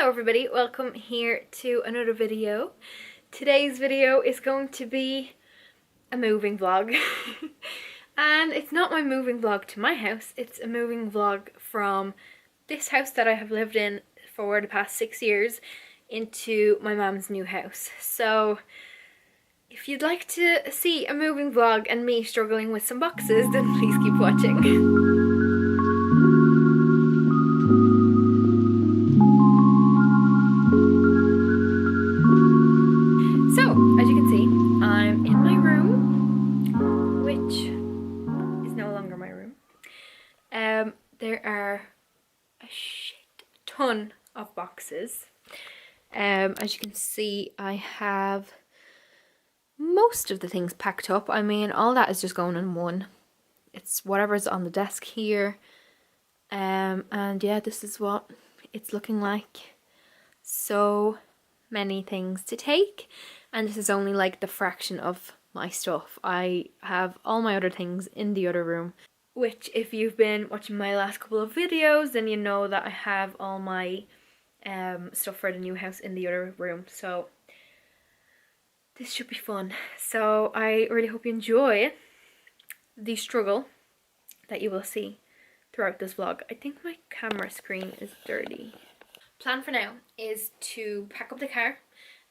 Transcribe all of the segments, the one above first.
Hello everybody, welcome here to another video. Today's video is going to be a moving vlog. And it's not my moving vlog to my house, it's a moving vlog from this house that I have lived in for the past 6 years into my mum's new house. So if you'd like to see a moving vlog and me struggling with some boxes, then please keep watching. There are a shit ton of boxes. As you can see, I have most of the things packed up. I mean, all that is just going in one. It's whatever's on the desk here. And yeah, this is what it's looking like. So many things to take. And this is only like the fraction of my stuff. I have all my other things in the other room. Which, if you've been watching my last couple of videos, then you know that I have all my stuff for the new house in the other room. So this should be fun. So I really hope you enjoy the struggle that you will see throughout this vlog. I think my camera screen is dirty. Plan for now is to pack up the car,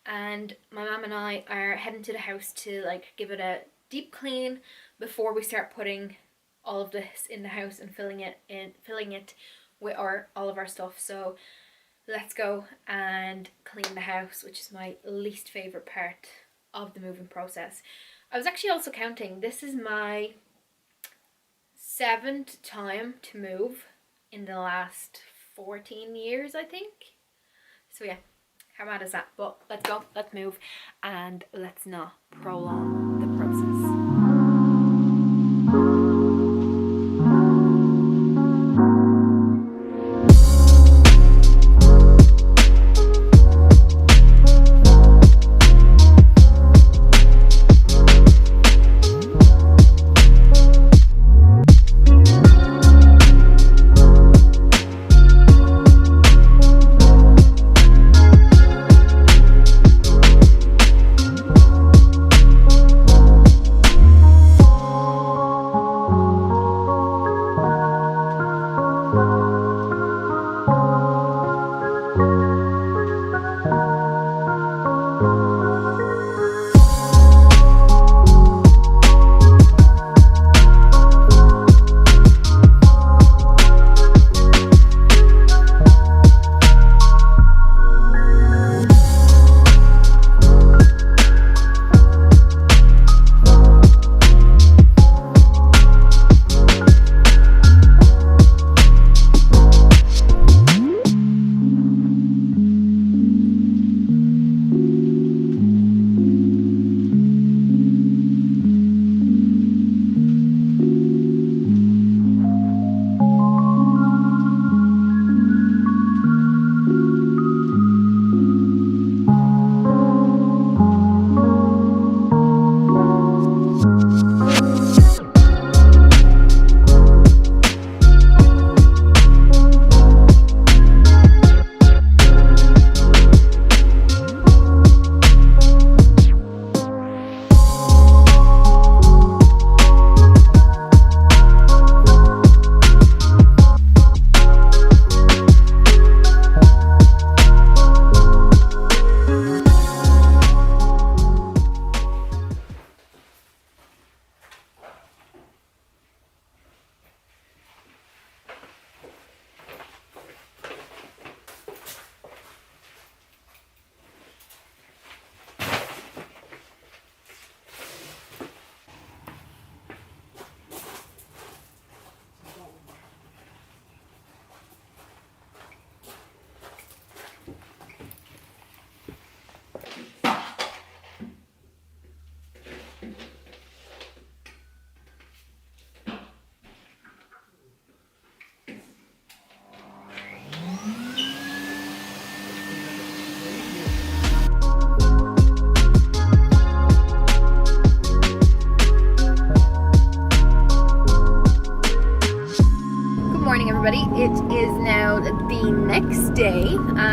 and my mum and I are heading to the house to like give it a deep clean before we start putting all of this in the house and filling it with all of our stuff. So let's go and clean the house, which is my least favorite part of the moving process. I was actually also counting, this is my 7th time to move in the last 14 years, I think. So yeah, how mad is that? But let's go, let's move, and let's not prolong the process.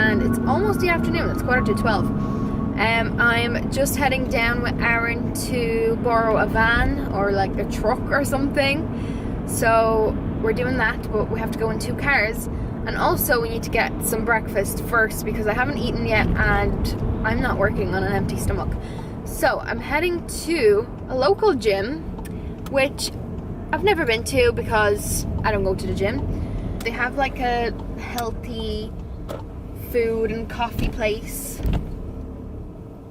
and it's almost the afternoon. It's 11:45. I'm just heading down with Aaron to borrow a van or like a truck or something. So we're doing that, but we have to go in 2 cars. And also we need to get some breakfast first because I haven't eaten yet and I'm not working on an empty stomach. So I'm heading to a local gym, which I've never been to because I don't go to the gym. They have like a healthy food and coffee place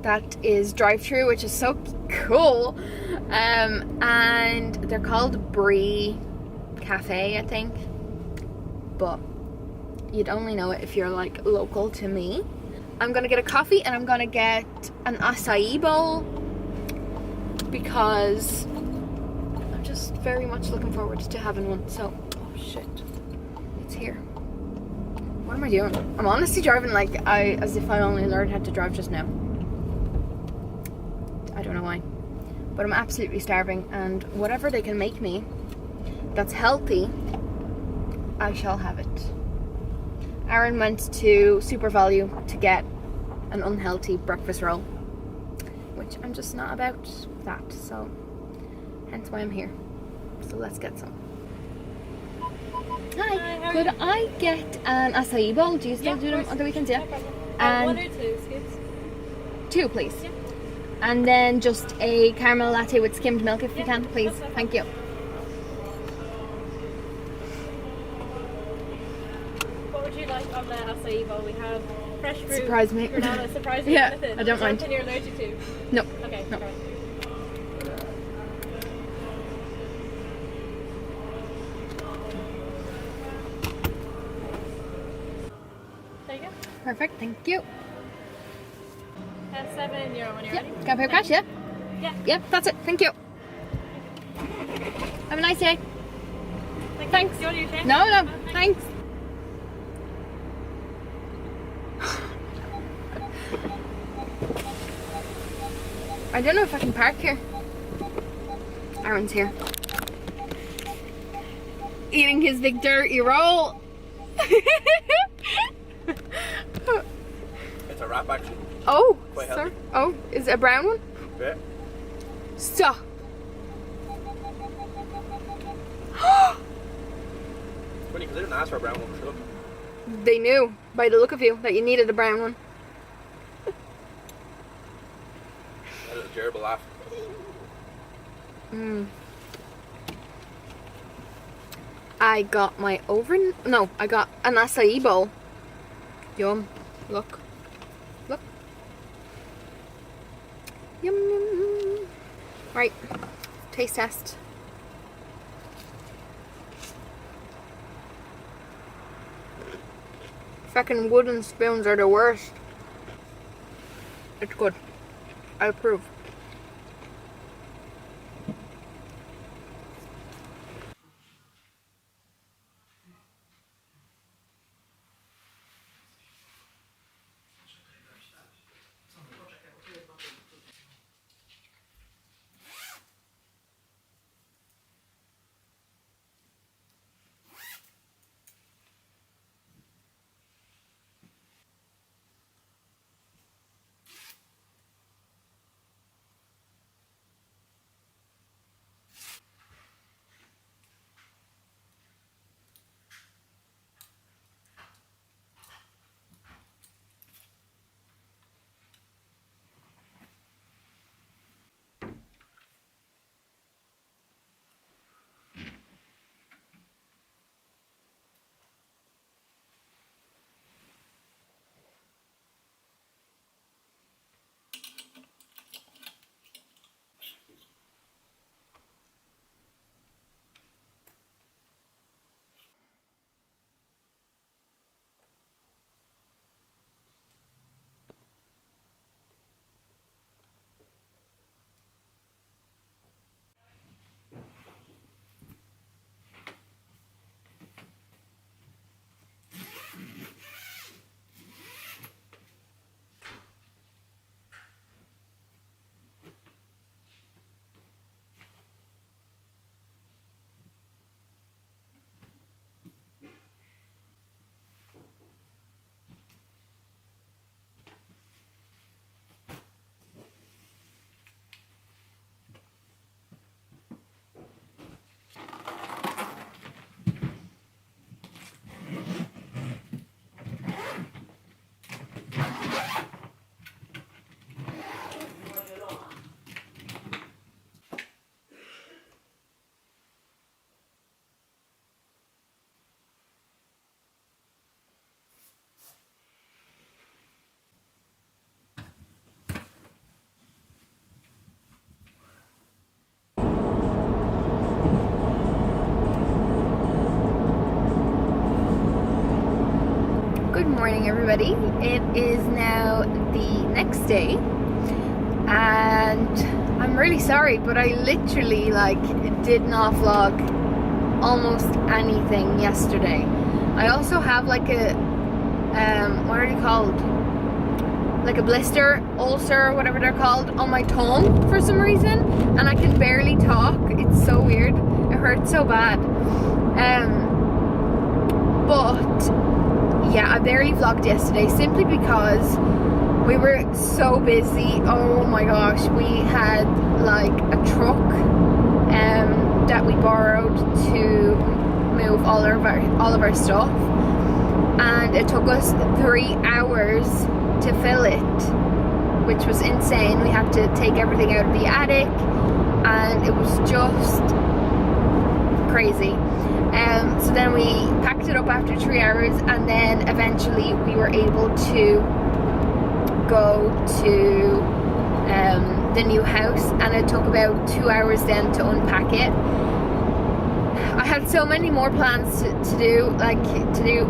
that is drive-through, which is so cool. And they're called Brie Cafe, I think. But you'd only know it if you're like local to me. I'm gonna get a coffee and I'm gonna get an acai bowl because I'm just very much looking forward to having one. So, oh shit, it's here. What am I doing? I'm honestly driving like as if I only learned how to drive just now. I don't know why, but I'm absolutely starving, and whatever they can make me that's healthy, I shall have it. Aaron went to Super Value to get an unhealthy breakfast roll, which I'm just not about that, so hence why I'm here. So let's get some. Hi, could I get an acai bowl? Do you still do them on the weekends? Yeah. And 1 or 2 scoops? 2, please. Yeah. And then just a caramel latte with skimmed milk if you can, please. Thank you. What would you like on the acai bowl? We have fresh fruit. Surprise me. Granola, surprise me. Yeah, Anything. I don't mind. Something you're allergic to? No. Okay. No. Right. There you go. Perfect, thank you. €7 when you're Yep, ready. can I pay with cash, yeah? Yeah. Yep, that's it, thank you. Have a nice day. Thanks. Do you want your change? No, thanks. I don't know if I can park here. Aaron's here. Eating his big dirty roll. It's a wrap actually. Oh, Quite sir. healthy. Oh, is it a brown one? Yeah. Stop. Funny because I didn't ask for a brown one. Look. They knew by the look of you that you needed a brown one. That was a terrible laugh. I got my oven. No, I got an acai bowl. Yum. Look. Look. Yum, yum. Right. Taste test. Fucking wooden spoons are the worst. It's good. I approve. morning, everybody. It is now the next day, and I'm really sorry, but I literally did not vlog almost anything yesterday. I also have like a what are they called? Like a blister, ulcer, whatever they're called, on my tongue for some reason, and I can barely talk. It's so weird. It hurts so bad. But yeah, I barely vlogged yesterday simply because we were so busy. Oh my gosh, we had like a truck that we borrowed to move all of our stuff, and it took us 3 hours to fill it, which was insane. We had to take everything out of the attic, and it was just crazy. So then we packed it up after 3 hours, and then eventually we were able to go to the new house, and it took about 2 hours then to unpack it. I had so many more plans to do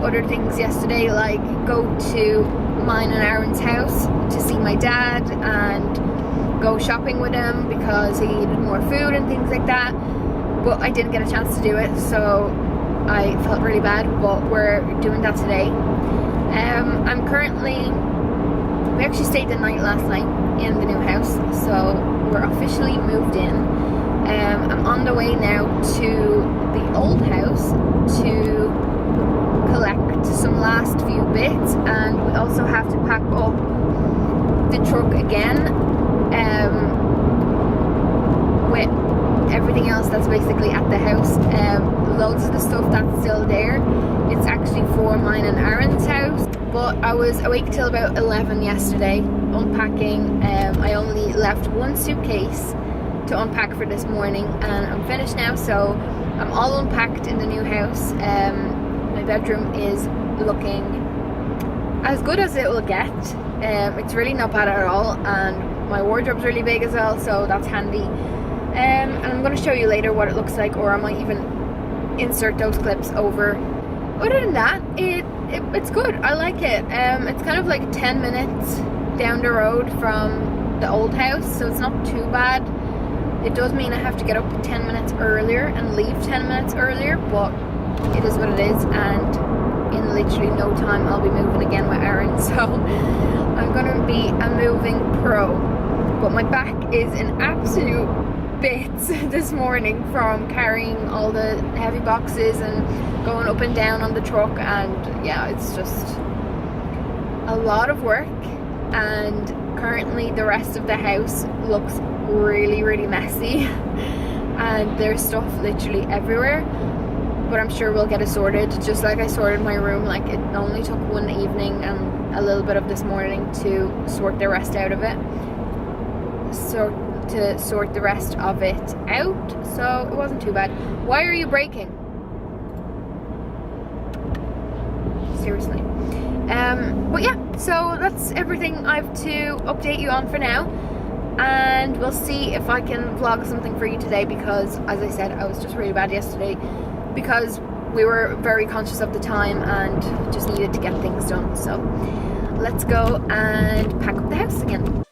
other things yesterday, like go to mine and Aaron's house to see my dad and go shopping with him because he needed more food and things like that, but I didn't get a chance to do it, so I felt really bad, but we're doing that today. I'm currently, we actually stayed the night last night in the new house, so we're officially moved in. I'm on the way now to the old house to collect some last few bits, and we also have to pack up the truck again with everything else that's basically at the house. Loads of the stuff that's still there, it's actually for mine and Aaron's house, but I was awake till about 11 yesterday unpacking. I only left one suitcase to unpack for this morning, and I'm finished now, so I'm all unpacked in the new house. My bedroom is looking as good as it will get. It's really not bad at all, and my wardrobe's really big as well, so that's handy. And I'm going to show you later what it looks like, or I might even insert those clips over. Other than that, it's good. I like it. It's kind of like 10 minutes down the road from the old house, so it's not too bad. It does mean I have to get up 10 minutes earlier and leave 10 minutes earlier, but it is what it is, and in literally no time I'll be moving again with Aaron, so I'm going to be a moving pro. But my back is in absolute bits this morning from carrying all the heavy boxes and going up and down on the truck, and yeah, it's just a lot of work. And currently the rest of the house looks really messy and there's stuff literally everywhere, but I'm sure we'll get it sorted, just like I sorted my room. Like, it only took one evening and a little bit of this morning to sort the rest out of it, so it out, so it wasn't too bad. Why are you braking? Seriously. But yeah, so that's everything I have to update you on for now, and we'll see if I can vlog something for you today, because as I said, I was just really bad yesterday because we were very conscious of the time and just needed to get things done. So let's go and pack up the house again.